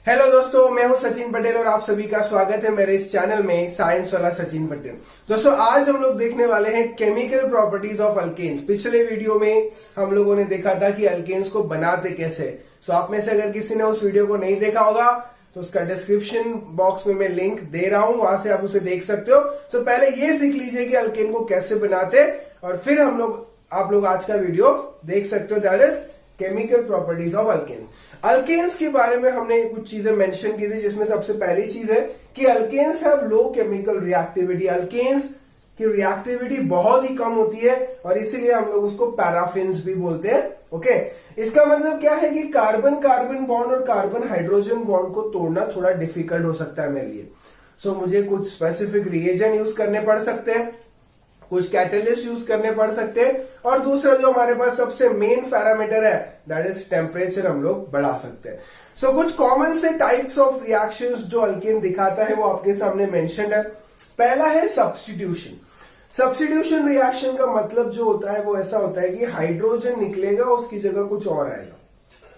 Hello दोस्तों, मैं हूं सचिन पटेल और आप सभी का स्वागत है मेरे इस चैनल में साइंस वाला सचिन पटेल। दोस्तों आज हम लोग देखने वाले हैं केमिकल प्रॉपर्टीज ऑफ अल्केन्स। पिछले वीडियो में हम लोगों ने देखा था कि अल्केन्स को बनाते कैसे। सो आप में से अगर किसी ने उस वीडियो को नहीं देखा होगा तो उसका डिस्क्रिप्शन बॉक्स में मैं लिंक दे रहा हूं, वहां से आप उसे देख सकते हो। तो पहले ये सीख लीजिए कि अल्केन को कैसे बनाते और फिर आप लोग आज का वीडियो देख सकते हो, that is chemical properties of alkanes. Alkanes के बारे में हमने कुछ चीजें मेंशन की थी, जिसमें सबसे पहली चीज है कि alkanes have low chemical reactivity. Alkanes की रिएक्टिविटी बहुत ही कम होती है और इसीलिए हम लोग उसको पैराफिन्स भी बोलते हैं। ओके, इसका मतलब क्या है कि कार्बन कार्बन बॉन्ड और कार्बन हाइड्रोजन बॉन्ड को तोड़ना थोड़ा डिफिकल्ट हो सकता है मेरे लिए। सो मुझे कुछ स्पेसिफिक रिएजेंट यूज करने पड़ सकते हैं, कुछ कैटलिस्ट यूज करने पड़ सकते हैं, और दूसरा जो हमारे पास सबसे मेन पैरामीटर है दैट इज टेम्परेचर हम लोग बढ़ा सकते हैं। सो कुछ कॉमन से टाइप्स ऑफ रिएक्शंस जो अल्केन दिखाता है वो आपके सामने मेंशन्ड है। पहला है सब्स्टिट्यूशन। सब्स्टिट्यूशन रिएक्शन का मतलब जो होता है वो ऐसा होता है कि हाइड्रोजन निकलेगा, उसकी जगह कुछ और आएगा।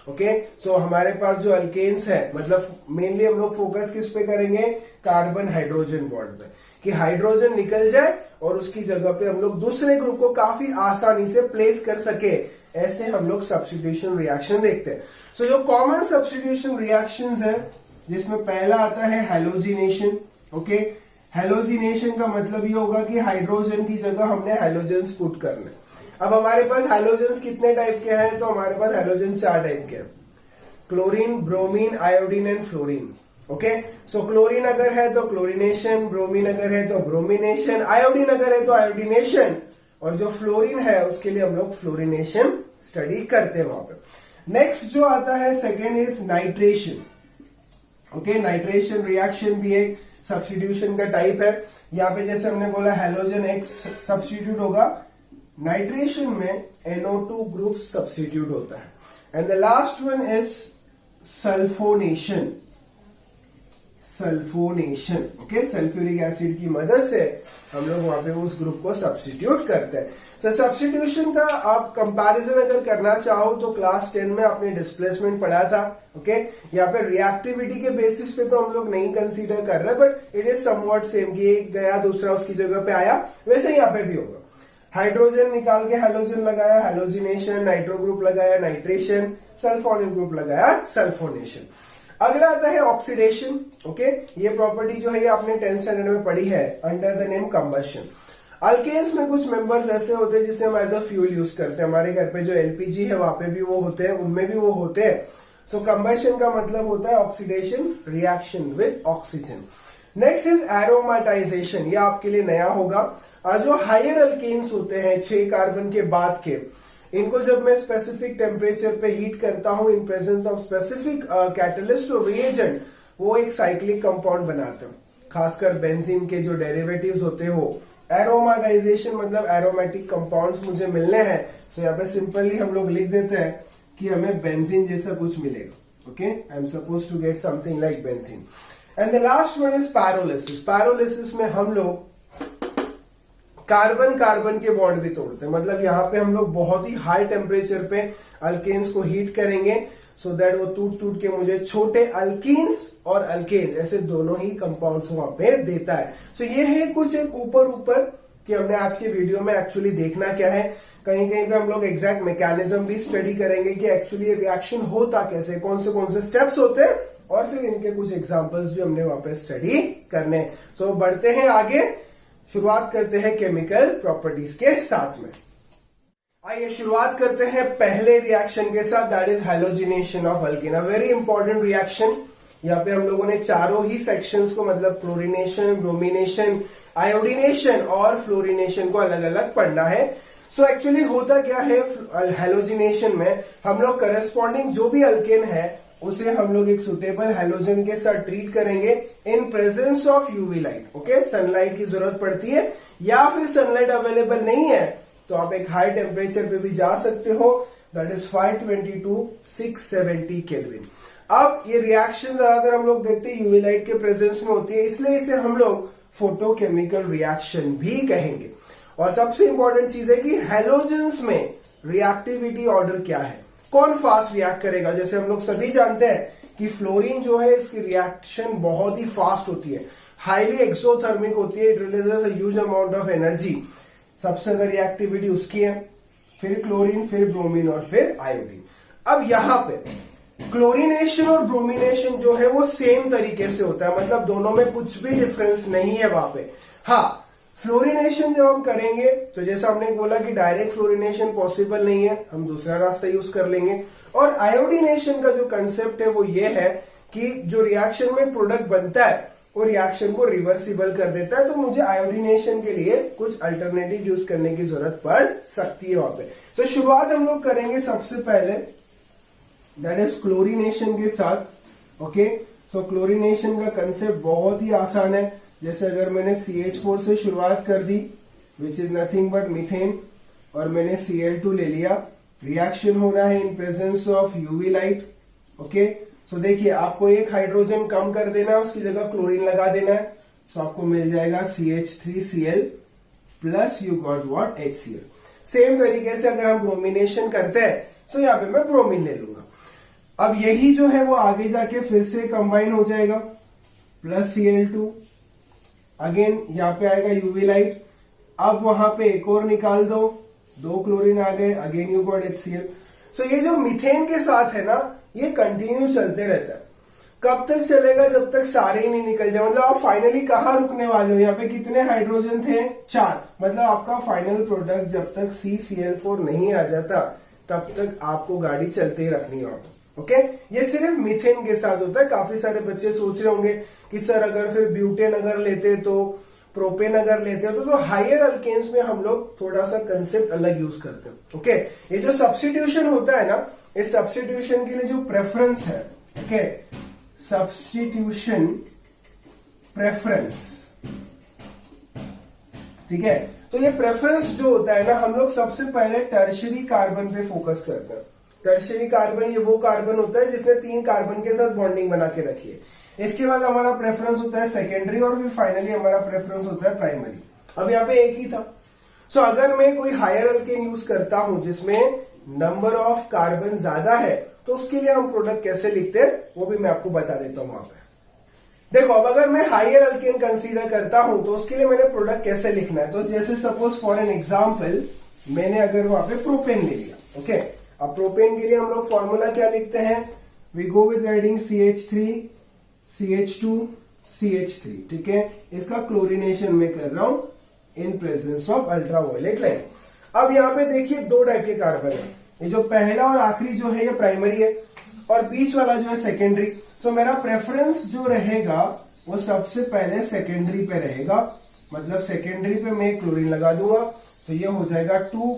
ओके, सो हमारे पास जो अल्केन्स है, मतलब मेनली हम लोग फोकस किस पे करेंगे, कार्बन हाइड्रोजन बॉन्ड पे, कि हाइड्रोजन निकल जाए और उसकी जगह पे हम लोग दूसरे ग्रुप को काफी आसानी से प्लेस कर सके। ऐसे हम लोग सब्स्टिट्यूशन रिएक्शन देखते हैं। सो जो कॉमन सब्स्टिट्यूशन रिएक्शंस है, जिसमें पहला आता है हैलोजिनेशन। ओके, हैलोजिनेशन का मतलब ये होगा कि हाइड्रोजन की जगह हमने हैलोजेंस पुट करने। अब हमारे पास हैलोजेंस कितने टाइप के हैं, तो हमारे पास हैलोजन 4 टाइप के हैं, chlorine, bromine, iodine and fluorine. Okay, so chlorine अगर है तो क्लोरीनेशन, ब्रोमीन अगर है तो ब्रोमिनेशन, आयोडीन अगर है तो आयोडीनेशन, और जो फ्लोरीन है उसके लिए हम लोग फ्लोरिनेशन स्टडी करते हैं वहां पे। नेक्स्ट जो आता है second is nitration. Okay, nitration reaction भी एक सब्स्टिट्यूशन का टाइप है। यहाँ पे जैसे हमने बोला हैलोजन एक्स सब्स्टिट्यूट होगा, नाइट्रेशन में NO2 ग्रुप सब्स्टिट्यूट होता है। And the last one is sulphonation. Sulphonation, okay, sulphuric acid की मदद से हम लोग वहां पे उस ग्रुप को सब्स्टिट्यूट करते हैं। सो सब्स्टिट्यूशन का आप कंपैरिजन अगर करना चाहो तो क्लास 10 में आपने डिस्प्लेसमेंट पढ़ा था। ओके, यहाँ पे रिएक्टिविटी के बेसिस पे तो हम लोग नहीं कंसीडर कर रहे, but it is somewhat same कि एक गया दूसरा उसकी जगह पे आया, वैसे यहाँ पे भी होगा। हाइड्रोजन निकाल के हैलोजन लगाया, हैलोजिनेशन, नाइट्रो ग्रुप लगाया, नाइट्रेशन, सल्फोनिल ग्रुप लगाया, सल्फोनेशन। अगला आता है ऑक्सीडेशन। ओके, ये प्रॉपर्टी जो है ये आपने 10th स्टैंडर्ड में पढ़ी है under the name combustion. Alkanes में कुछ मेंबर्स ऐसे होते हैं जिसे हम एज अ फ्यूल यूज करते हैं। हमारे घर पे जो एलपीजी है वहां पे भी वो होते हैं, उनमें भी वो होते हैं। सो कंबशन का मतलब होता है oxidation reaction with oxygen. Next is aromatisation, ये आपके लिए नया होगा। जो हायर अल्केन्स होते हैं 6 कार्बन के बाद के, इनको जब मैं स्पेसिफिक टेम्परेचर पे हीट करता हूं इन प्रेजेंस ऑफ स्पेसिफिक कैटलिस्ट और रिएजेंट, वो एक साइक्लिक कंपाउंड बनाते हैं। खासकर बेंजीन के जो डेरिवेटिव्स होते हैं वो। एरोमेटाइजेशन मतलब एरोमेटिक कंपाउंड्स मुझे मिलने हैं। सो यहाँ पे सिंपली हम लोग लिख देते हैं कि हमें बेंजीन जैसा कुछ मिलेगा। Okay, I am suppose to get something like benzene. And the last one is pyrolysis. Pyrolysis में हम लोग कार्बन कार्बन के बॉन्ड भी तोड़ते हैं। मतलब यहाँ पे हम लोग बहुत ही हाई टेम्परेचर पे अल्केन्स को हीट करेंगे सो दैट वो टूट टूट के मुझे छोटे अल्कीन्स और अल्केन ऐसे दोनों ही कंपाउंड्स वहां पे देता है। सो ये है कुछ एक ऊपर कि हमने आज के वीडियो में एक्चुअली देखना क्या है। कहीं कहीं पे हम लोग एग्जैक्ट मैकेनिज्म भी स्टडी करेंगे कि एक्चुअली ये रिएक्शन होता कैसे, कौन से स्टेप्स होते हैं, और फिर इनके कुछ एग्जाम्पल्स भी हमने वहां पे स्टडी करने। सो बढ़ते हैं आगे, शुरुआत करते हैं केमिकल प्रॉपर्टीज के साथ में। आइए शुरुआत करते हैं पहले रिएक्शन के साथ, that is halogenation of alkane. A very important reaction. यहाँ पे हम लोगों ने चारों ही सेक्शंस को, मतलब क्लोरीनेशन, ब्रोमिनेशन, आयोडीनेशन और फ्लोरिनेशन को अलग अलग पढ़ना है। सो एक्चुअली होता क्या है, हैलोजिनेशन में हम लोग करस्पॉन्डिंग जो भी अल्केन है उसे हम लोग एक सुटेबल हैलोजन के साथ ट्रीट करेंगे इन presence of UV light. Okay, sunlight की जरूरत पड़ती है या फिर सनलाइट अवेलेबल नहीं है तो आप एक हाई टेम्परेचर पे भी जा सकते हो, दैट इज 520 to 670 केल्विन। अब ये रिएक्शन ज्यादातर हम लोग देखते हैं यूवी लाइट के प्रेजेंस में होती है, इसलिए इसे हम लोग फोटोकेमिकल रिएक्शन भी कहेंगे। और सबसे इंपॉर्टेंट चीज है कि हैलोजेंस में रिएक्टिविटी ऑर्डर क्या है, कौन फास्ट रिएक्ट करेगा। जैसे हम लोग सभी जानते हैं कि फ्लोरीन जो है इसकी रिएक्शन बहुत ही फास्ट होती है, हाईली एक्सोथर्मिक होती है, it releases a huge amount of energy, सबसे ज्यादा रिएक्टिविटी उसकी है, फिर क्लोरीन, फिर ब्रोमीन और फिर आयोडीन। अब यहां पे क्लोरीनेशन और ब्रोमिनेशन जो है वो सेम तरीके से होता है, मतलब दोनों में कुछ भी डिफरेंस नहीं है वहां पे। हाँ, फ्लोरिनेशन जब हम करेंगे तो जैसा हमने बोला कि डायरेक्ट फ्लोरिनेशन पॉसिबल नहीं है, हम दूसरा रास्ता यूज कर लेंगे। और आयोडीनेशन का जो कंसेप्ट है वो ये है कि जो रिएक्शन में प्रोडक्ट बनता है वो रिएक्शन को रिवर्सिबल कर देता है, तो मुझे आयोडीनेशन के लिए कुछ अल्टरनेटिव यूज करने की जरूरत पड़ सकती है वहां पे। तो शुरुआत हम लोग करेंगे सबसे पहले दैट इज क्लोरीनेशन के साथ। ओके, सो क्लोरीनेशन का कंसेप्ट बहुत ही आसान है। जैसे अगर मैंने CH4 से शुरुआत कर दी which is nothing but methane, और मैंने Cl2 ले लिया, रिएक्शन होना है in presence of UV light. Okay, so देखिए आपको एक हाइड्रोजन कम कर देना है, उसकी जगह क्लोरीन लगा देना है, सो आपको मिल जाएगा CH3Cl plus you got what HCl। Same तरीके से अगर हम ब्रोमिनेशन करते हैं तो यहाँ पे मैं ब्रोमीन ले लूंगा। अब यही जो है वो आगे जाके फिर से कंबाइन हो जाएगा, प्लस Cl2, अगेन यहाँ पे आएगा यूवी लाइट, अब वहां पे एक और निकाल दो, 2 क्लोरीन आ गए, अगेन यू गॉट HCl। सो ये जो मीथेन के साथ है ना ये कंटिन्यू चलते रहता है। कब तक चलेगा? जब तक सारे ही नहीं निकल जाए। मतलब आप फाइनली कहाँ रुकने वाले हो? यहाँ पे कितने हाइड्रोजन थे? 4। मतलब आपका फाइनल प्रोडक्ट जब तक CCl4 नहीं आ जाता तब तक आपको गाड़ी चलते ही रखनी होगी। ओके, ये सिर्फ मीथेन के साथ होता है। काफी सारे बच्चे सोच रहे होंगे कि सर अगर फिर ब्यूटेन अगर लेते तो, प्रोपेन अगर लेते हो तो हायर अल्केन्स में हम लोग थोड़ा सा कंसेप्ट अलग यूज करते हैं। ओके, ये जो सब्स्टिट्यूशन होता है ना, इस सब्स्टिट्यूशन के लिए जो प्रेफरेंस है, ओके, सब्स्टिट्यूशन प्रेफरेंस, ठीक है। तो ये प्रेफरेंस जो होता है ना, हम लोग सबसे पहले टर्शियरी कार्बन पे फोकस करते हैं। टर्शियरी कार्बन ये वो कार्बन होता है जिसने 3 कार्बन के साथ बॉन्डिंग बना के रखी है। इसके बाद हमारा प्रेफरेंस होता है सेकेंडरी, और फिर फाइनली हमारा प्रेफरेंस होता है प्राइमरी। अब यहाँ पे एक ही था। सो अगर मैं कोई हायर अल्केन यूज करता हूं जिसमें नंबर ऑफ कार्बन ज्यादा है, तो उसके लिए हम प्रोडक्ट कैसे लिखते हैं वो भी मैं आपको बता देता हूं वहां पे। देखो, अब अगर मैं हायर अल्केन कंसीडर करता हूं तो उसके लिए मैंने प्रोडक्ट कैसे लिखना है। तो जैसे सपोज फॉर एन एग्जांपल मैंने अगर वहां पे प्रोपेन ले लिया, ओके, अब प्रोपेन के लिए हम लोग फॉर्मूला क्या लिखते हैं? We go with writing CH3 CH2 CH3, ठीक है। इसका क्लोरीनेशन में कर रहा हूं इन प्रेजेंस ऑफ अल्ट्रावायलेट लाइट। अब यहाँ पे देखिए 2 टाइप के कार्बन है, ये जो पहला और आखिरी जो है ये प्राइमरी है, और बीच वाला जो है सेकेंडरी। तो मेरा प्रेफरेंस जो रहेगा वो सबसे पहले सेकेंडरी पे रहेगा, मतलब सेकेंडरी पे मैं क्लोरीन लगा दूंगा, तो ये हो जाएगा 2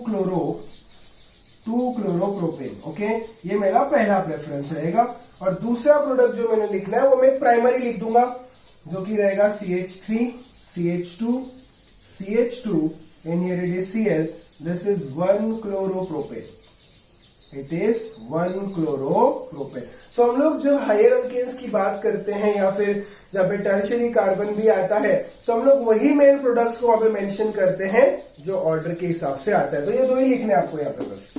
क्लोरोप्रोपेन। ओके, ये मेरा पहला प्रेफरेंस रहेगा। और दूसरा प्रोडक्ट जो मैंने लिखना है वो मैं प्राइमरी लिख दूंगा, जो कि रहेगा CH3 CH2 CH2 and here it is Cl. This is 1 chloropropane. It is 1 chloropropane. So हम लोग जब हायर अल्केन्स की बात करते हैं या फिर जब टर्शियरी कार्बन भी आता है, तो हम लोग वही मेन प्रोडक्ट्स को वहां पे मेंशन करते हैं जो ऑर्डर के हिसाब से आता है। तो ये 2 ही लिखने आपको यहाँ पे बस।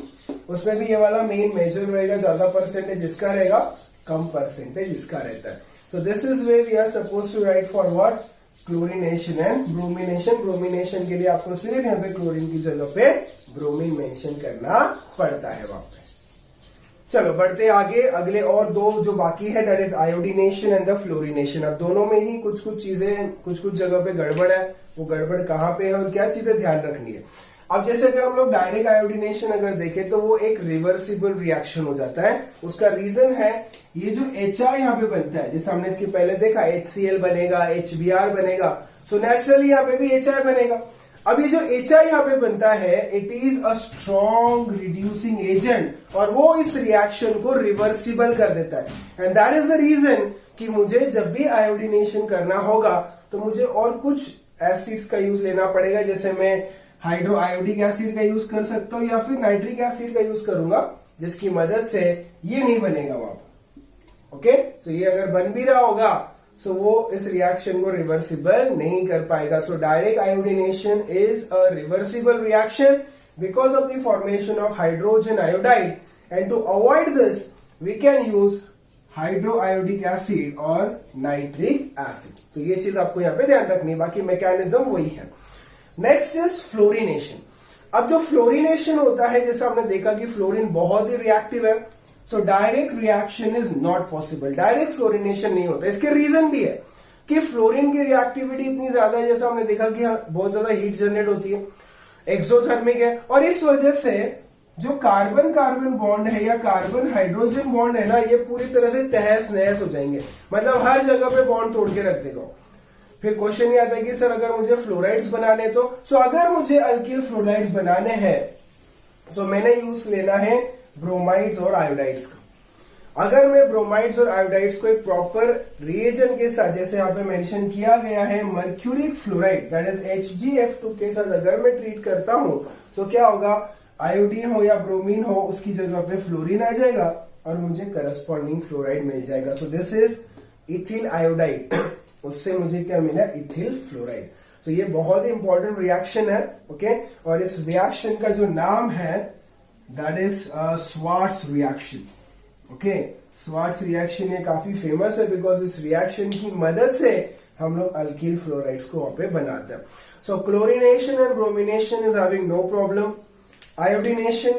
उसमें भी ये वाला मेन मेजर रहेगा, ज्यादा परसेंटेज इसका रहेगा, कम परसेंटेज इसका रहता है। So this is where we are supposed to write for what? Chlorination and bromination. Bromination के लिए आपको सिर्फ यहाँ पे क्लोरीन की जगह पे ब्रोमीन मेंशन करना पड़ता है वहां पे। चलो बढ़ते आगे, अगले और 2 जो बाकी है that is iodination and the fluorination. अब दोनों में ही कुछ कुछ चीजें कुछ जगह पे गड़बड़ है, वो गड़बड़ कहाँ पे है और क्या चीजें ध्यान रखनी है। अब जैसे अगर हम लोग डायरेक्ट आयोडीनेशन अगर देखें तो वो एक रिवर्सिबल रिएक्शन हो जाता है। उसका रीजन है ये जो HI यहाँ पे बनता है, जैसे हमने इसके पहले देखा HCl बनेगा, HBr बनेगा, सो नेचुरली यहाँ पे भी HI बनेगा। अब ये जो HI यहाँ पे बनता है it is a strong reducing agent, और वो इस रिएक्शन को रिवर्सिबल कर देता है। And that is the reason कि मुझे जब भी आयोडीनेशन करना होगा तो मुझे और कुछ एसिड्स का यूज लेना पड़ेगा। जैसे मैं हाइड्रो आयोडिक एसिड का यूज कर सकता हूं या फिर नाइट्रिक एसिड का यूज करूंगा, जिसकी मदद से ये नहीं बनेगा वहां पर। ओके, सो ये अगर बन भी रहा होगा सो वो इस रिएक्शन को रिवर्सिबल नहीं कर पाएगा। So direct iodination is a reversible reaction because of the formation of hydrogen iodide, and to avoid this we can use hydroiodic acid और नाइट्रिक एसिड। तो ये चीज आपको यहाँ पे ध्यान रखनी है, बाकी मैकेनिज्म वही है। Next is fluorination. अब जो फ्लोरिनेशन होता है, जैसे हमने देखा कि फ्लोरीन बहुत ही रिएक्टिव है, so direct reaction is not possible, direct fluorination नहीं होता। इसके रीजन भी है कि फ्लोरीन की रिएक्टिविटी इतनी ज्यादा है, जैसा हमने देखा कि बहुत ज्यादा हीट जनरेट होती है, एक्सोथर्मिक है, और इस वजह से जो कार्बन कार्बन बॉन्ड है या कार्बन हाइड्रोजन बॉन्ड है ना, ये पूरी तरह से तहस नहस हो जाएंगे, मतलब हर जगह पे बॉन्ड तोड़ के रख देगा। फिर क्वेश्चन ये आता है कि सर अगर मुझे फ्लोराइड्स बनाने तो अगर मुझे अल्किल फ्लोराइड्स बनाने हैं तो मैंने यूज लेना है ब्रोमाइड्स और आयोडाइड्स का। अगर मैं ब्रोमाइड्स और आयोडाइड्स को एक प्रॉपर रिएजेंट के साथ, जैसे यहाँ पे मेंशन किया गया है mercuric fluoride that is HgF2 के साथ अगर मैं ट्रीट करता हूं तो क्या होगा, आयोडीन हो या ब्रोमीन हो उसकी जगह पे फ्लोरीन आ जाएगा और मुझे करस्पॉन्डिंग फ्लोराइड मिल जाएगा। सो दिस इज इथिल आयोडाइड, उससे मुझे क्या मिला, इथिल फ्लोराइड। तो ये बहुत ही इंपॉर्टेंट रिएक्शन है, ओके। और इस रिएक्शन का जो नाम है that is Swarts reaction, okay. Swarts reaction ये काफी फेमस है बिकॉज इस रिएक्शन की मदद से हम लोग अल्किल फ्लोराइड्स को वहां पे बनाते हैं। So chlorination and bromination is having no problem. Iodination,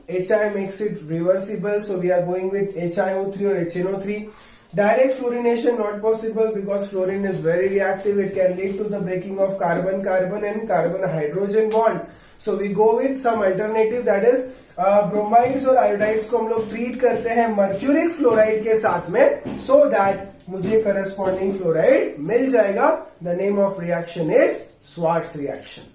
HI makes it reversible, so we are going with HiO3 or HNO3. Direct fluorination not possible because fluorine is very reactive. It can lead to the breaking of carbon-carbon and carbon-hydrogen bond. So we go with some alternative, that is bromides और iodides को हम लोग treat करते हैं mercuric fluoride के साथ में, so that मुझे corresponding fluoride मिल जाएगा। The name of reaction is Schwarz reaction.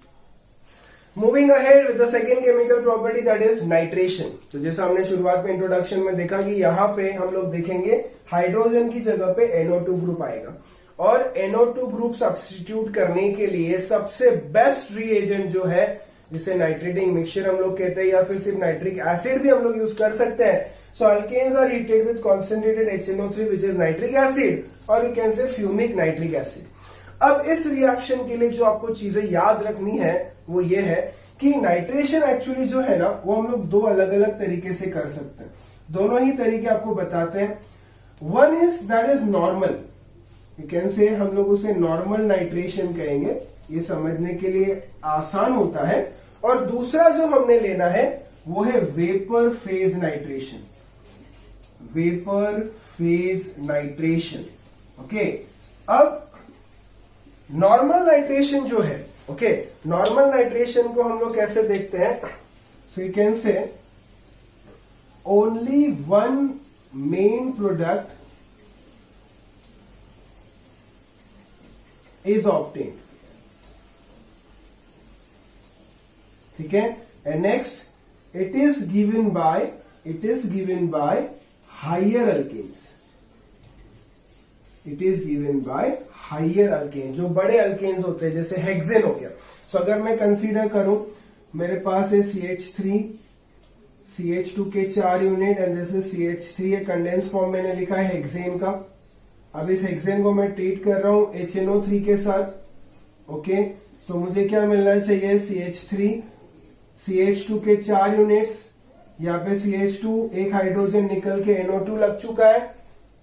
Moving ahead with the second chemical property that is nitration. तो जैसा हमने शुरुआत में इंट्रोडक्शन में देखा कि यहाँ पे हम लोग देखेंगे हाइड्रोजन की जगह पे NO2 ग्रुप आएगा, और NO2 ग्रुप सब्स्टिट्यूट करने के लिए सबसे बेस्ट रिएजेंट जो है, जिसे नाइट्रेटिंग मिक्सचर हम लोग कहते हैं या फिर सिर्फ नाइट्रिक एसिड भी हम लोग यूज कर सकते हैं। So alkanes are heated with concentrated HNO3 which is nitric acid, और you can say fuming nitric acid. अब इस रिएक्शन के लिए जो आपको चीजें याद रखनी है वो ये है कि नाइट्रेशन एक्चुअली जो है ना, वो हम लोग दो अलग अलग तरीके से कर सकते हैं। दोनों ही तरीके आपको बताते हैं। One is that is normal, you can से हम लोग उसे नॉर्मल नाइट्रेशन कहेंगे, ये समझने के लिए आसान होता है। और दूसरा जो हमने लेना है वो है vapour phase nitration, vapour phase nitration, okay. अब नॉर्मल नाइट्रेशन जो है, ओके, नॉर्मल नाइट्रेशन को हम लोग कैसे देखते हैं, so you can say only one main product is obtained, ठीक है। And next it is given by higher alkanes, it is given by higher alkane, जो बड़े अल्केन्स होते हैं, जैसे हेक्सेन हो गया। सो अगर मैं कंसीडर करूं, मेरे पास है CH3, CH2 के 4 unit and this is CH3, एक कंडेंस फॉर्म मैंने लिखा है हेक्सेन का। अब इस हेक्सेन को मैं ट्रीट कर रहा हूं HNO3 के साथ, ओके। सो मुझे क्या मिलना चाहिए, CH3, CH2 के 4 यूनिट्स, यहाँ पे CH2 एक हाइड्रोजन निकल के NO2 लग चुका है,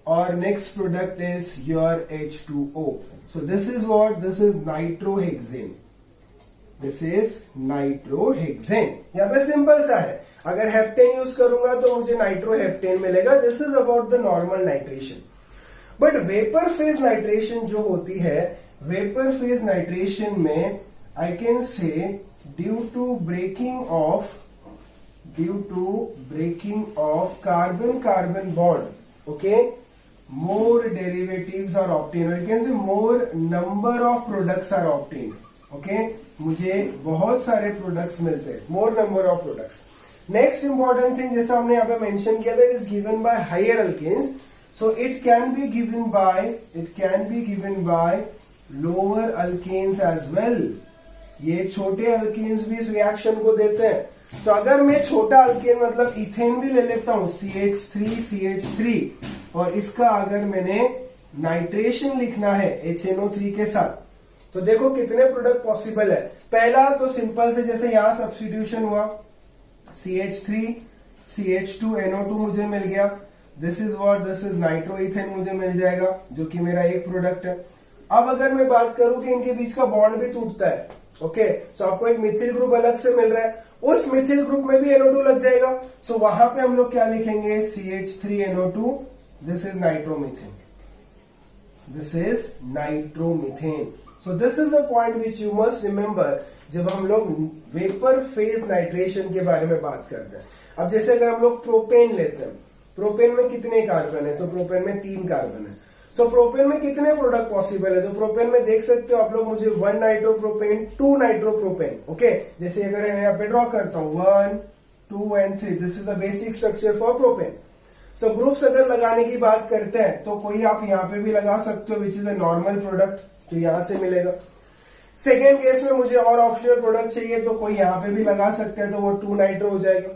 और next product is your H2O. So this is what? This is nitrohexane. This is nitrohexane. यहाँ पे सिंपल सा है, अगर हेप्टेन यूज करूंगा तो मुझे नाइट्रोहेप्टेन मिलेगा। This is about the normal nitration. But vapour phase nitration जो होती है, वेपर फेज नाइट्रेशन में I can say due to breaking of carbon carbon bond, okay, more derivatives are obtained, or you can say more number of products are obtained, okay। मुझे बहुत सारे products मिलते हैं, more number of products। Next important thing, जैसा हमने यहाँ पे mention किया था, it is given by higher alkanes, so it can be given by lower alkanes as well. ये छोटे अल्केन्स भी इस रिएक्शन को देते हैं। तो अगर मैं छोटा अल्केन मतलब इथेन भी ले लेता हूं, CH3, और इसका अगर मैंने नाइट्रेशन लिखना है HNO3 के साथ, तो देखो कितने प्रोडक्ट पॉसिबल है। पहला तो सिंपल से, जैसे यहां सब्स्टिट्यूशन हुआ, CH3 CH2 NO2 मुझे मिल गया। This is what, this is nitroethane मुझे मिल जाएगा, जो कि मेरा एक प्रोडक्ट है। अब अगर मैं बात करूं कि इनके बीच का बॉन्ड भी टूटता है, ओके, सो आपको एक मिथिल ग्रुप अलग से मिल रहा है, उस मिथिल ग्रुप में भी NO2 लग जाएगा। सो वहां पे हम लोग क्या लिखेंगे, CH3NO2, this is nitromethane, this is nitromethane. So this is the point which you must remember जब हम लोग वेपर फेज नाइट्रेशन के बारे में बात करते हैं। अब जैसे अगर हम लोग प्रोपेन लेते हैं, प्रोपेन में कितने कार्बन है, तो प्रोपेन में 3 कार्बन है। सो प्रोपेन में कितने प्रोडक्ट पॉसिबल है, तो प्रोपेन में देख सकते हो आप लोग मुझे 1 नाइट्रोप्रोपेन, 2 नाइट्रोप्रोपेन, ओके। जैसे अगर मैं यहाँ पे ड्रॉ करता हूं 1, 2 and 3, this is the basic structure for propane. So groups अगर लगाने की बात करते हैं तो कोई आप यहाँ पे भी लगा सकते हो, which is a normal product, जो यहाँ से मिलेगा। सेकेंड केस में मुझे और ऑप्शनल प्रोडक्ट चाहिए तो कोई यहाँ पे भी लगा सकते हैं, तो वो 2 नाइट्रो हो जाएगा।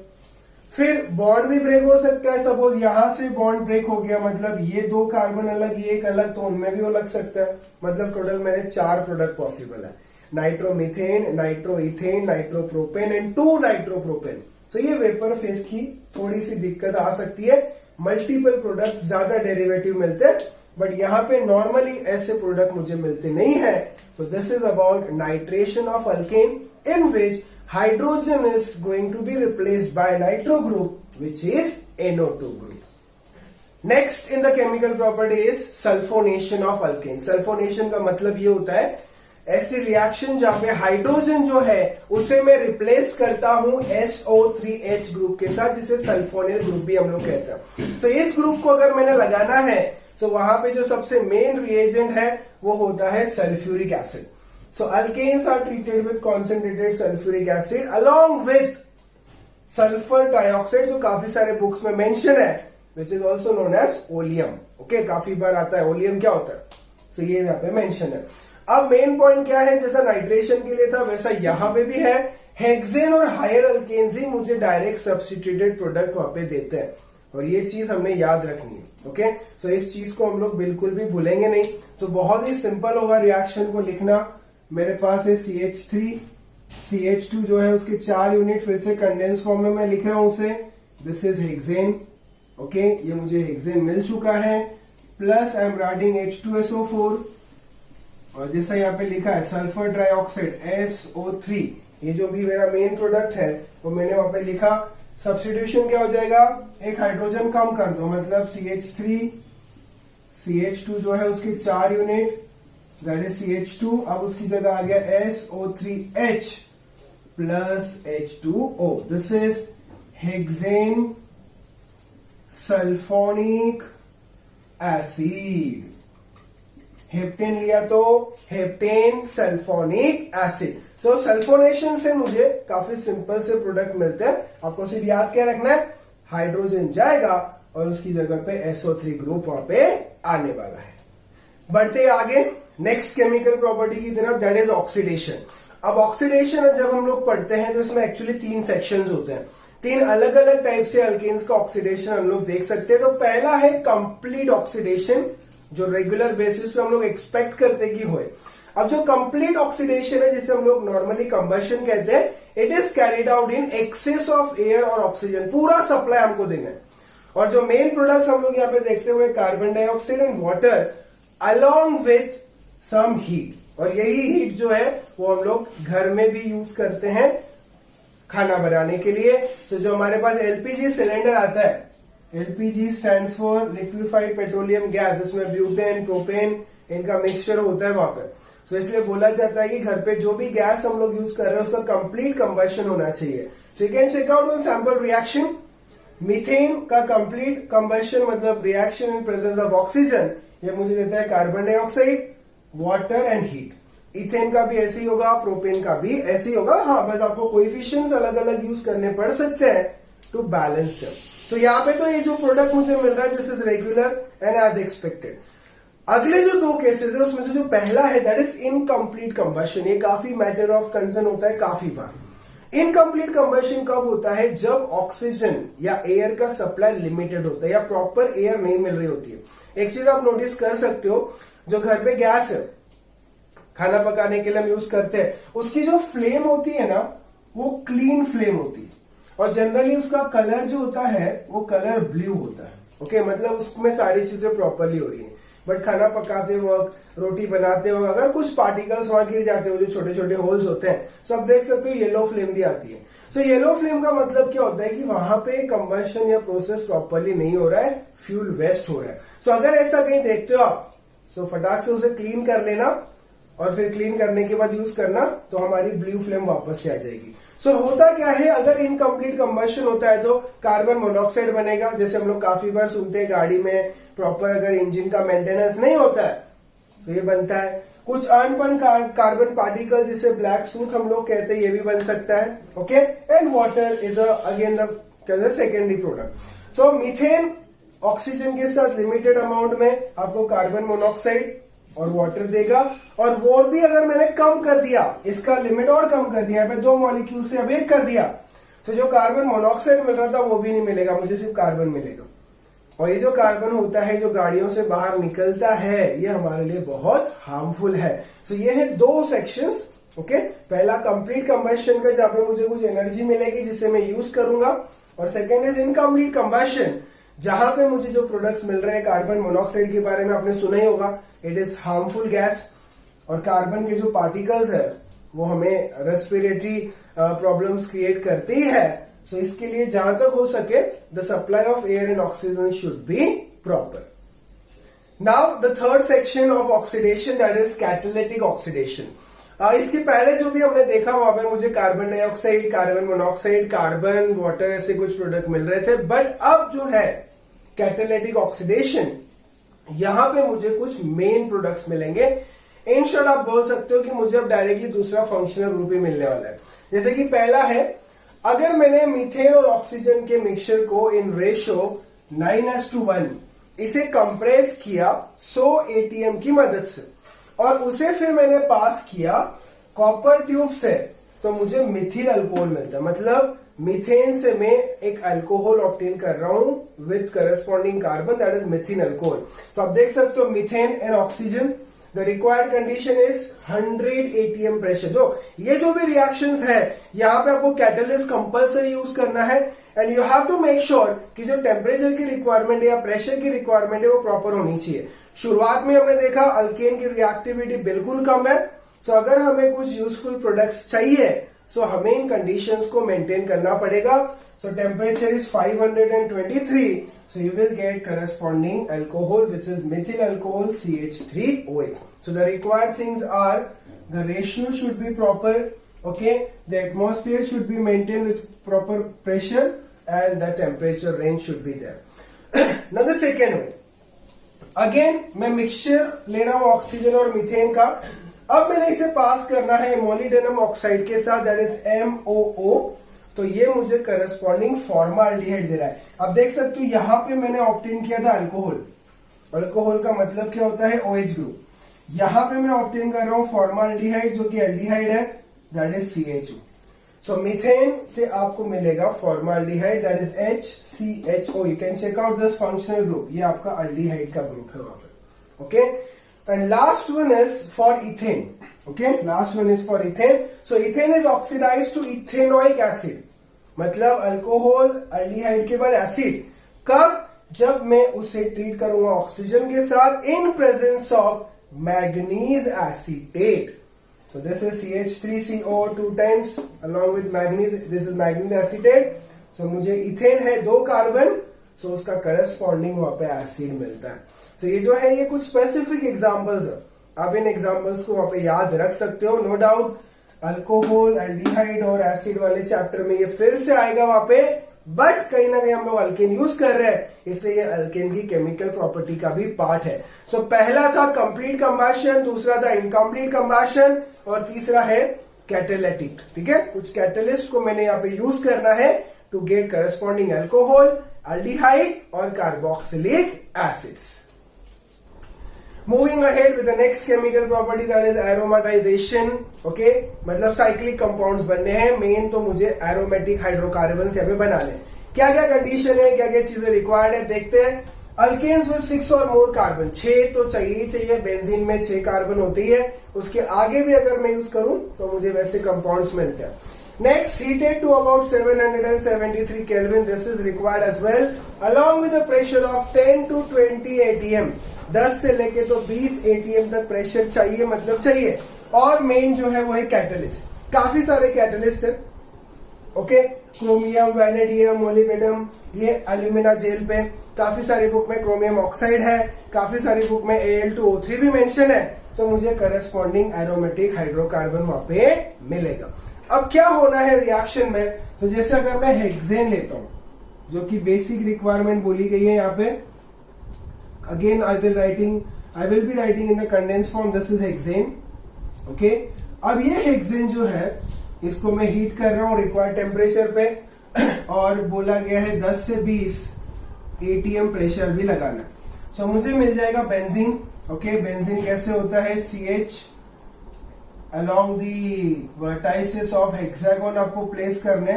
फिर बॉन्ड भी ब्रेक हो सकता है, सपोज यहां से बॉन्ड ब्रेक हो गया, मतलब ये 2 कार्बन अलग, ये एक अलग, तो उनमें भी वो लग सकता है। मतलब टोटल मेरे 4 प्रोडक्ट पॉसिबल है, nitromethane, nitroethane, nitropropane and 2 nitropropane. सो ये वेपर फेज की थोड़ी सी दिक्कत आ सकती है, मल्टीपल प्रोडक्ट ज्यादा डेरिवेटिव मिलते हैं, बट यहाँ पे नॉर्मली ऐसे प्रोडक्ट मुझे मिलते नहीं है। सो this is about nitration of alkane in which hydrogen is going to be replaced by nitro group, which is NO2 group. Next in the chemical property is sulfonation of alkane. Sulfonation का मतलब ये होता है ऐसी reaction जहां पे hydrogen जो है उसे मैं रिप्लेस करता हूं SO3H ग्रुप के साथ, जिसे सल्फोनिल ग्रुप भी हम लोग कहते हैं। तो इस ग्रुप को अगर मैंने लगाना है तो वहां पे जो सबसे मेन रिएजेंट है वो होता है sulphuric acid. So alkanes are treated with concentrated sulfuric acid along with sulfur dioxide, जो काफी सारे बुक्स में मेंशन है, which is also known as oleum. Okay, काफी बार आता है oleum क्या होता है, so ये यहाँ पे मेंशन है। अब मेन पॉइंट क्या है, जैसा नाइट्रेशन के लिए था वैसा यहाँ पे भी है, हेक्सेन और हायर अल्केन्स ही मुझे डायरेक्ट सब्स्टिट्यूटेड प्रोडक्ट वहां पे देते हैं, और ये चीज हमने याद रखनी है। ओके, सो इस चीज को हम लोग बिल्कुल भी भूलेंगे नहीं। तो बहुत ही सिंपल होगा रिएक्शन को लिखना। मेरे पास है CH3, CH2 जो है उसके 4 यूनिट फिर से कंडेंस फॉर्म में मैं लिख रहा हूं उसे, दिस इज हेक्सेन, ओके, ये मुझे हेक्सेन मिल चुका है, plus I am writing H2SO4, और जैसा यहाँ पे लिखा है सल्फर डाइऑक्साइड SO3, ये जो भी मेरा मेन प्रोडक्ट है वो मैंने वहां पे लिखा। सब्स्टिट्यूशन क्या हो जाएगा, एक हाइड्रोजन कम कर दो, मतलब CH3, CH2 जो है उसके 4 यूनिट, दैट इज CH2, अब उसकी जगह आ गया SO3H plus H2O, this is hexane sulphonic acid. Heptane लिया तो हेप्टेन सल्फोनिक एसिड। सो सल्फोनेशन से मुझे काफी सिंपल से प्रोडक्ट मिलते हैं। आपको सिर्फ याद क्या रखना है, हाइड्रोजन जाएगा और उसकी जगह पे SO3 ग्रुप वहां पे आने वाला है। बढ़ते आगे नेक्स्ट केमिकल प्रॉपर्टी की तरफ, दैट इज ऑक्सीडेशन। अब ऑक्सीडेशन जब हम लोग पढ़ते हैं तो इसमें एक्चुअली 3 सेक्शंस होते हैं, 3 अलग अलग टाइप से अल्केन्स का ऑक्सीडेशन हम लोग देख सकते हैं। तो पहला है कंप्लीट ऑक्सीडेशन, जो रेगुलर बेसिस पे हम लोग एक्सपेक्ट करते कि होए। अब जो कंप्लीट ऑक्सीडेशन है जिसे हम लोग नॉर्मली कंबशन कहते हैं, it is carried out in excess of air और ऑक्सीजन, पूरा सप्लाई हमको देना है। और जो मेन प्रोडक्ट्स हम लोग यहाँ पे देखते हुए carbon dioxide and water along with some heat, और यही हीट जो है वो हम लोग घर में भी यूज करते हैं खाना बनाने के लिए। तो जो हमारे पास LPG सिलेंडर आता है, LPG stands for liquefied petroleum gas, इसमें ब्यूटेन, प्रोपेन इनका मिक्सचर होता है वहां पे। तो इसलिए बोला जाता है कि घर पे जो भी गैस हम लोग यूज कर रहे हैं उसका कंप्लीट कंबशन होना चाहिए। So you can check out one sample reaction. Methane का कंप्लीट कंबशन मतलब reaction in presence of oxygen, ये मुझे देता है carbon dioxide, water and heat. Ethane का भी ऐसे ही होगा, प्रोपेन का भी ऐसे ही होगा। हाँ, बस आपको कोएफिशिएंट्स अलग अलग यूज करने पड़ सकते हैं टू बैलेंस देम। तो यहाँ पे तो ये जो प्रोडक्ट मुझे मिल रहा है this is regular and as expected. अगले जो 2 केसेस है उसमें से जो पहला है दैट इज इनकम्प्लीट कंबशन। ये काफी मैटर ऑफ कंसर्न होता है काफी बार। इनकम्प्लीट कंबशन कब होता है, जब ऑक्सीजन या एयर का सप्लाई लिमिटेड होता है या प्रॉपर एयर नहीं मिल रही होती है। एक चीज आप नोटिस कर सकते हो, जो घर पे गैस है खाना पकाने के लिए हम यूज करते हैं, उसकी जो फ्लेम होती है ना वो क्लीन फ्लेम होती है, और जनरली उसका कलर जो होता है वो कलर ब्लू होता है। ओके, मतलब उसमें सारी चीजें प्रॉपरली हो रही है। बट खाना पकाते वक्त, रोटी बनाते वक्त अगर कुछ पार्टिकल्स वहां गिर जाते हो, जो छोटे छोटे होल्स होते हैं, तो आप देख सकते हो येलो फ्लेम भी आती है। सो येलो फ्लेम का मतलब क्या होता है कि वहां पे कंबशन या प्रोसेस प्रॉपरली नहीं हो रहा है, फ्यूल वेस्ट हो रहा है। सो अगर ऐसा कहीं देखते हो आप, सो फटाक से उसे क्लीन कर लेना और फिर क्लीन करने के बाद यूज करना, तो हमारी ब्लू फ्लेम वापस से आ जाएगी। सो होता क्या है, अगर इनकम्प्लीट कंबशन होता है तो कार्बन मोनोऑक्साइड बनेगा। जैसे हम लोग काफी बार सुनते हैं गाड़ी में प्रॉपर अगर इंजन का मेंटेनेंस नहीं होता है तो ये बनता है। कुछ अनबर्न कार्बन पार्टिकल जिसे ब्लैक सूट हम लोग कहते हैं, ये भी बन सकता है। Okay, and water is again the secondary product. So methane oxygen के साथ लिमिटेड अमाउंट में आपको कार्बन मोनोऑक्साइड और वाटर देगा, और वो भी अगर मैंने कम कर दिया, इसका लिमिट और कम कर दिया, मैं 2 मॉलिक्यूल से अब 1 कर दिया, तो जो कार्बन मोनोऑक्साइड मिल रहा था वो भी नहीं मिलेगा, मुझे सिर्फ कार्बन मिलेगा। और ये जो कार्बन होता है जो गाड़ियों से बाहर निकलता है, ये हमारे लिए बहुत हार्मफुल है। सो ये है 2 सेक्शंस। ओके, पहला कंप्लीट कंबशन का, जहां पे मुझे कुछ एनर्जी मिलेगी जिसे मैं यूज करूंगा, और सेकेंड इज इनकम्प्लीट कंबशन, जहां पे मुझे जो प्रोडक्ट्स मिल रहे हैं। कार्बन मोनोऑक्साइड के बारे में आपने सुना ही होगा, इट इज हार्मफुल गैस, और कार्बन के जो पार्टिकल्स है वो हमें रेस्पिरेटरी प्रॉब्लम्स क्रिएट करती है। सो इसके लिए जहां तक हो सके the supply of air and oxygen should be proper. Now the third section of oxidation, that is catalytic oxidation. इसके पहले जो भी हमने देखा वहां पे मुझे carbon dioxide, carbon monoxide, carbon, water, ऐसे कुछ प्रोडक्ट मिल रहे थे। बट अब जो है कैटालिटिक ऑक्सीडेशन, यहां पे मुझे कुछ मेन प्रोडक्ट्स मिलेंगे। इन शॉर्ट आप बोल सकते हो कि मुझे अब डायरेक्टली दूसरा फंक्शनल ग्रुप ही मिलने वाला है। जैसे कि पहला है, अगर मैंने मीथेन और ऑक्सीजन के मिक्सचर को इन रेशियो 9:1 इसे कंप्रेस किया 100 ATM की मदद से, और उसे फिर मैंने पास किया कॉपर ट्यूब से, तो मुझे मिथिल अल्कोहल मिलता है। मतलब मीथेन से मैं एक अल्कोहल ऑब्टेन कर रहा हूं with corresponding carbon, that is Mithil alcohol. तो आप देख सकते हो methane and oxygen, the required condition is 100 ATM pressure. तो ये जो भी रिएक्शंस है, यहां पे आपको कैटलिस्ट कंपल्सरी यूज करना है, and you have to make sure कि जो टेम्परेचर की रिक्वायरमेंट है या प्रेशर की रिक्वायरमेंट है वो प्रॉपर होनी चाहिए। शुरुआत में हमने देखा अल्केन की रिएक्टिविटी बिल्कुल कम है। सो अगर हमें कुछ यूजफुल प्रोडक्ट्स चाहिए, सो हमें इन कंडीशंस को मेंटेन करना पड़ेगा। सो temperature is 523, so you will get corresponding alcohol which is methyl alcohol CH3OH. So the required things are the ratio should be proper, okay, the atmosphere should be maintained with proper pressure, and the temperature range should be there. Now the second one, again मैं mixture ले रहा हूं oxygen और methane का। अब मैंने इसे पास करना है मोलिब्डेनम ऑक्साइड के साथ, दैट इज MOO। तो ये मुझे करस्पॉन्डिंग फॉर्माल्डिहाइड दे रहा है। आप देख सकते हो यहां पे मैंने ऑब्टेन किया था अल्कोहल। अल्कोहल का मतलब क्या होता है, OH ग्रुप। यहां पे मैं ऑब्टेन कर रहा हूं फॉर्माल्डिहाइड जो कि एल्डिहाइड है, that is CHO। So methane से आपको मिलेगा formaldehyde, that is HCHO। You can check out this functional group, ये आपका अल्डिहाइड का ग्रुप है वहां पर। Okay, and last one is for ethane. Okay, last one is for ethane. So ethane is oxidized to ethanoic acid, मतलब alcohol aldehyde के बाद acid. कब? जब मैं उसे ट्रीट करूंगा ऑक्सीजन के साथ इन presence of manganese acetate. So this is CH3CO 2 times along with manganese, this is manganese acetate. So मुझे इथेन है 2 कार्बन, so उसका करस्पॉन्डिंग वहां पे एसिड मिलता है। So ये जो है ये कुछ स्पेसिफिक एग्जांपल्स है, आप इन एग्जांपल्स को वहां पे याद रख सकते हो। नो डाउट अल्कोहल, एल्डिहाइड और एसिड वाले चैप्टर में ये फिर से आएगा वहां पे, बट कहीं ना कहीं हम लोग अल्केन यूज कर रहे हैं, इसलिए ये अल्केन की केमिकल प्रॉपर्टी का भी पार्ट है। सो पहला था कंप्लीट कंबशन, दूसरा था इनकम्प्लीट कंबशन, और तीसरा है कैटालिटिक। ठीक है, कुछ कैटलिस्ट को मैंने यहाँ पे यूज करना है to get corresponding alcohol, aldehyde और carboxylic acids. Moving ahead with the next chemical property, that is aromatization. Okay, मतलब साइक्लिक कंपाउंड्स बनने हैं। मेन तो मुझे एरोमेटिक हाइड्रोकार्बन्स यहाँ पे बनाने। क्या क्या कंडीशन है, क्या क्या चीजें रिक्वायर्ड है, देखते हैं। अल्केन्स विद 6 और मोर कार्बन, 6 तो चाहिए चाहिए। बेंजीन में 6 कार्बन होती है, उसके आगे भी अगर मैं यूज करूं तो मुझे वैसे कंपाउंड्स मिलते हैं। Next, heated to about 773 Kelvin. This is required as well, along with a pressure of 10 to 20 atm. 10 से लेके तो 20 atm तक प्रेशर चाहिए, मतलब चाहिए। और मेन जो है वो है कैटलिस्ट। काफी सारे कैटलिस्ट है, ओके, क्रोमियम, वैनेडियम, मोलिब्डेनम, ये एल्यूमिना जेल पे। काफी सारी बुक में क्रोमियम ऑक्साइड है, काफी सारी बुक में Al2O3 भी मेंशन है। तो मुझे करस्पॉन्डिंग एरोमेटिक हाइड्रोकार्बन वहां पे मिलेगा। अब क्या होना है रिएक्शन में, तो जैसे अगर मैं हेक्सेन लेता हूं, जो कि बेसिक रिक्वायरमेंट बोली गई है यहाँ पे, again I will be writing in the condense form, this is hexane, okay. अब ये हेक्सेन जो है, इसको मैं हीट कर रहा हूं रिक्वायर्ड टेम्परेचर पे, और बोला गया है 10 से 20 atm प्रेशर भी लगाना। सो मुझे मिल जाएगा बेंजीन, ओके। बेंजीन कैसे होता है, CH along the vertices of hexagon आपको प्लेस करने,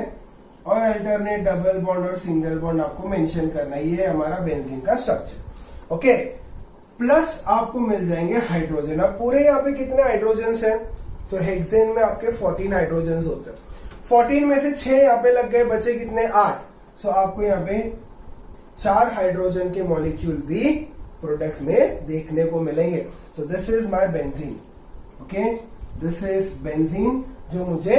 और अल्टरनेट डबल बॉन्ड और सिंगल बॉन्ड आपको मेंशन करना है। ये हमारा बेंजीन का स्ट्रक्चर, ओके। प्लस आपको मिल जाएंगे हाइड्रोजन। अब पूरे यहाँ पे कितने हाइड्रोजन हैं, तो हेक्सेन में आपके 14 हाइड्रोजन होते हैं। 14 में से 6 यहाँ पे लग गए, बचे कितने, 8। सो आपको यहाँ पे 4 हाइड्रोजन के मॉलिक्यूल भी प्रोडक्ट में देखने को मिलेंगे। सो this is my benzene, okay, this is benzene, जो मुझे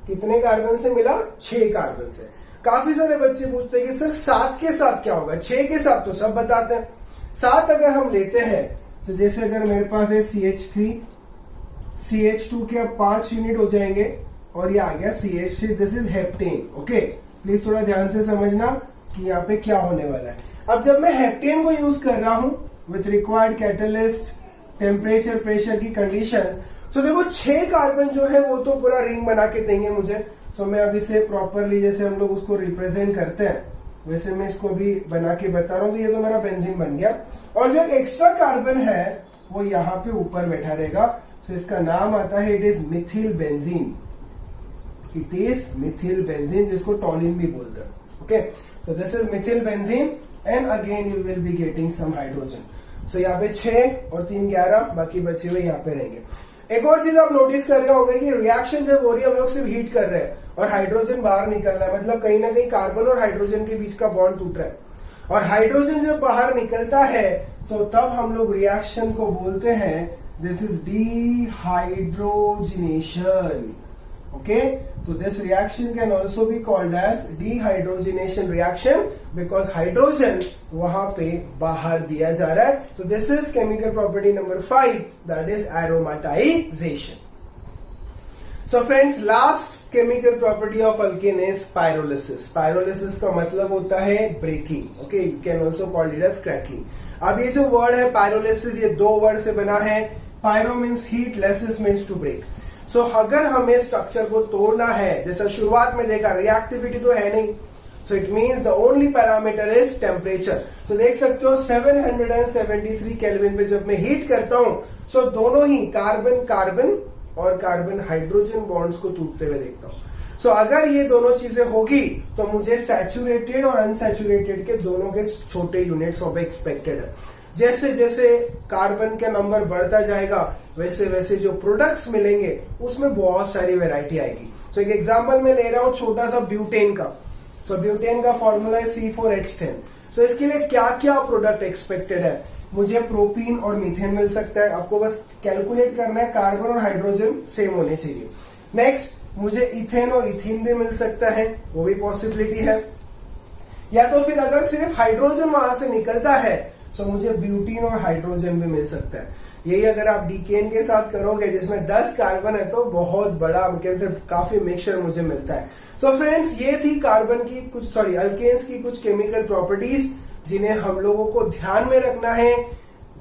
कितने कार्बन से मिला, 6 कार्बन से। काफी सारे बच्चे पूछते हैं कि सर 7 के साथ क्या होगा, 6 के साथ तो सब बताते हैं। 7 अगर हम लेते हैं, तो जैसे अगर मेरे पास है CH3, CH2 के अब 5 यूनिट हो जाएंगे, और ये आ गया CH3, this is heptane, okay. Please थोड़ा ध्यान से समझना कि यहाँ पे क्या होने वाला है। अब जब मैं हेप्टेन को यूज कर रहा हूं with required catalyst, temperature, pressure की कंडीशन, तो देखो 6 कार्बन जो है वो तो पूरा रिंग बना के देंगे मुझे। सो मैं अभी से प्रॉपरली, जैसे हम लोग उसको रिप्रेजेंट करते हैं, वैसे मैं इसको भी बना के बता रहा हूं। तो ये तो मेरा बेंजीन बन गया, और जो एक्स्ट्रा कार्बन है वो यहाँ पे ऊपर बैठा रहेगा। सो इसका नाम आता है, it is methyl benzene, it is methyl benzene, जिसको टॉलिन भी बोलते हैं, okay. So this is methyl benzene, and again you will be getting some hydrogen. सो यहाँ पे 6 और 3 11, बाकी बचे हुए यहाँ पे रहेंगे। एक और चीज आप नोटिस कर रहे होंगे कि रिएक्शन जब हो रही है, हम लोग सिर्फ हीट कर रहे हैं और हाइड्रोजन बाहर निकल रहा है, मतलब कहीं ना कहीं कार्बन और हाइड्रोजन के बीच का बॉन्ड टूट रहा है। और हाइड्रोजन जब बाहर निकलता है, तो तब हम लोग रिएक्शन को बोलते हैं, this is dehydrogenation, okay, so this reaction can also be called as dehydrogenation reaction because hydrogen वहां पे बाहर दिया जा रहा है। so this is chemical property number 5, that is aromatization. so friends, last chemical property of alkane is pyrolysis. pyrolysis का मतलब होता है breaking, okay, you can also call it as cracking. अब ये जो वर्ड है pyrolysis, ये 2 वर्ड से बना है। pyro means heat, lysis means to break. सो अगर हमें स्ट्रक्चर को तोड़ना है, जैसा शुरुआत में देखा, रिएक्टिविटी तो है नहीं, so it means the only parameter is temperature. तो देख सकते हो 773 केल्विन पे जब मैं हीट करता हूं, सो दोनों ही कार्बन कार्बन और कार्बन हाइड्रोजन बॉन्ड्स को टूटते हुए देखता हूं। सो अगर ये दोनों चीजें होगी, तो मुझे सैचुरेटेड और अनसैचुरेटेड के दोनों के छोटे यूनिट्स ऑफ एक्सपेक्टेड है। जैसे जैसे कार्बन का नंबर बढ़ता जाएगा, वैसे वैसे जो प्रोडक्ट्स मिलेंगे उसमें बहुत सारी वैरायटी आएगी। सो एक एग्जांपल मैं ले रहा हूं छोटा सा ब्यूटेन का। सो ब्यूटेन का फॉर्मूला है C4H10। सो इसके लिए क्या क्या प्रोडक्ट एक्सपेक्टेड है, मुझे प्रोपीन और मीथेन मिल सकता है। आपको बस कैलकुलेट करना है, कार्बन और हाइड्रोजन सेम होने चाहिए। नेक्स्ट, मुझे इथेन और इथीन भी मिल सकता है, वो भी पॉसिबिलिटी है। या तो फिर अगर सिर्फ हाइड्रोजन वहां से निकलता है, सो मुझे ब्यूटीन और हाइड्रोजन भी मिल सकता है। यही अगर आप डीकेन के साथ करोगे, जिसमें 10 कार्बन है, तो बहुत बड़ा काफी मिक्सचर मुझे मिलता है। सो फ्रेंड्स, ये थी कार्बन की कुछ अल्केन्स की कुछ केमिकल प्रॉपर्टीज, जिन्हें हम लोगों को ध्यान में रखना है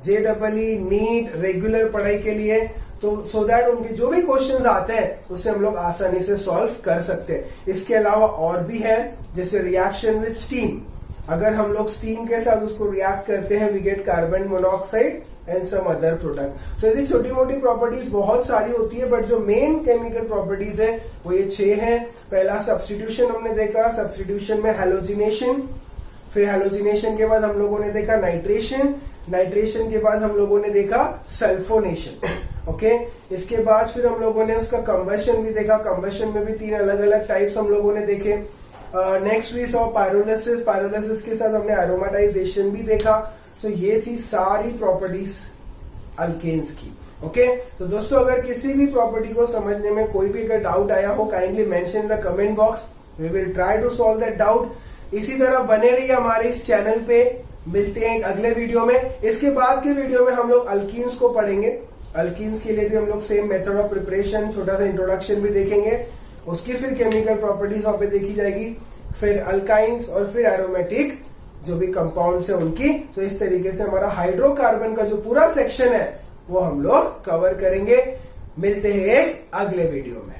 JEE नीट रेगुलर पढ़ाई के लिए, तो सो दैट उनके जो भी क्वेश्चंस आते हैं उससे हम लोग आसानी से सॉल्व कर सकते हैं। इसके अलावा और भी है, जैसे रिएक्शन विद स्टीम। अगर हम लोग स्टीम के साथ उसको रिएक्ट करते हैं, we get carbon monoxide and some other product. So ऐसी छोटी मोटी प्रॉपर्टीज बहुत सारी होती है, बट जो मेन केमिकल प्रॉपर्टीज है वो ये 6 हैं। पहला सब्स्टिट्यूशन हमने देखा, सब्स्टिट्यूशन में हैलोजिनेशन, फिर हैलोजिनेशन के बाद हम लोगों ने देखा नाइट्रेशन, नाइट्रेशन के बाद हम लोगों ने देखा सल्फोनेशन, ओके। इसके बाद फिर हम लोगों ने उसका कंबशन भी देखा, कंबशन में भी 3 अलग अलग टाइप्स हम लोगों ने देखे। Next we saw pyrolysis, pyrolysis के साथ हमने एरोमेटाइजेशन भी देखा। सो ये थी सारी प्रॉपर्टीज अल्केन्स की। ओके तो दोस्तों अगर किसी भी प्रॉपर्टी को समझने में कोई भी अगर डाउट आया हो, kindly mention in the comment box, we will try to solve that doubt. इसी तरह बने रहिए हमारे इस चैनल पे। मिलते हैं एक अगले वीडियो में। इसके बाद के वीडियो में हम लोग अल्कीन्स को पढ़ेंगे। अल्कीन्स के लिए भी हम लोग सेम मेथड ऑफ प्रिपरेशन, छोटा सा इंट्रोडक्शन भी देखेंगे। उसकी फिर केमिकल प्रॉपर्टीज वहां पे देखी जाएगी, फिर अल्काइंस और फिर एरोमेटिक जो भी कंपाउंड्स है उनकी। तो इस तरीके से हमारा हाइड्रोकार्बन का जो पूरा सेक्शन है वो हम लोग कवर करेंगे। मिलते हैं एक अगले वीडियो में।